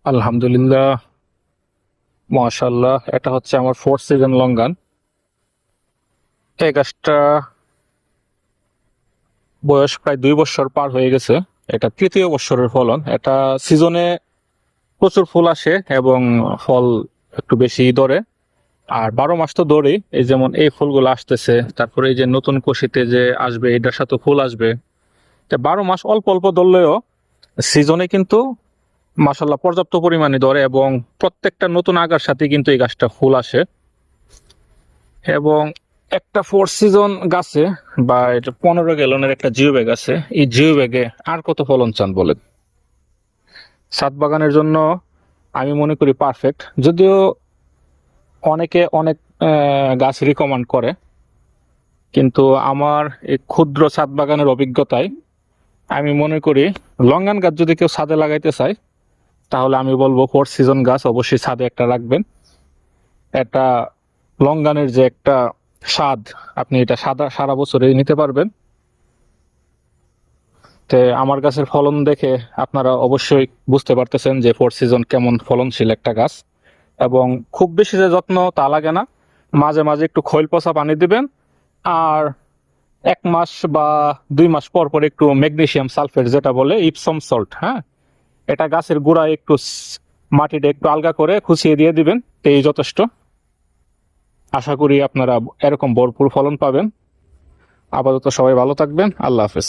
আলহামদুলিল্লাহ, মাশাআল্লাহ। এটা হচ্ছে আমার ফোর্থ সিজন লঙ্গান। এই গাছটা বয়স প্রায় 2 বছর পার হয়ে গেছে। এটা তৃতীয় বছরের ফলন। এটা সিজনে প্রচুর ফুল আসে এবং ফল একটু বেশি ধরে। আর 12 মাস তো ধরেই, এই যেমন এই ফুলগুলো আসতেছে, তারপরে এই যে নতুন কষিতে যে আসবে এটার সাথে ফুল আসবে। 12 মাস অল্প অল্প ধরলেও সিজনে কিন্তু মাশাআল্লাহ পর্যাপ্ত পরিমাণে ধরে এবং প্রত্যেকটা নতুন আগার সাথে কিন্তু এই গাছটা ফুল আসে। এবং একটা ফোর সিজন গাছে বা এটা 15 গ্যালনের একটা জিও ব্যাগ আছে, এই জিও ব্যাগে আর কত ফলন চান বলেন? ছাদ বাগানের জন্য আমি মনে করি পারফেক্ট। যদিও অনেকে অনেক গাছ রিকমেন্ড করে, কিন্তু আমার এই ক্ষুদ্র ছাদ বাগানের অভিজ্ঞতায় আমি মনে করি লঙ্গান গাছ যদি কেউ ছাদে লাগাইতে চায় তাহলে আমি বলবো ফোর সিজন গাছ অবশ্যই ছাদে একটা রাখবেন। এটা লঙ্গানের যে একটা স্বাদ, আপনি এটা সারা বছরই নিতে পারবেন। তে আমার গাছের ফলন দেখে আপনারা অবশ্যই বুঝতে পারতেছেন যে ফোর সিজন কেমন ফলনশীল একটা গাছ। এবং খুব বেশি যে যত্ন তা লাগে না, মাঝে মাঝে একটু খৈল পচা পানি দিবেন। আর 1 মাস বা 2 মাস পর পর একটু ম্যাগনেসিয়াম সালফেট যেটা বলে ইপসম সল্ট, হ্যাঁ, এটা গাছের গোড়ায় একটু মাটিটা একটু আলগা করে খুঁচিয়ে দিয়ে দিবেন, এই যথেষ্ট। আশা করি আপনারা এরকম ভরপুর ফলন পাবেন। আপাতত সবাই ভালো থাকবেন। আল্লাহ হাফেজ।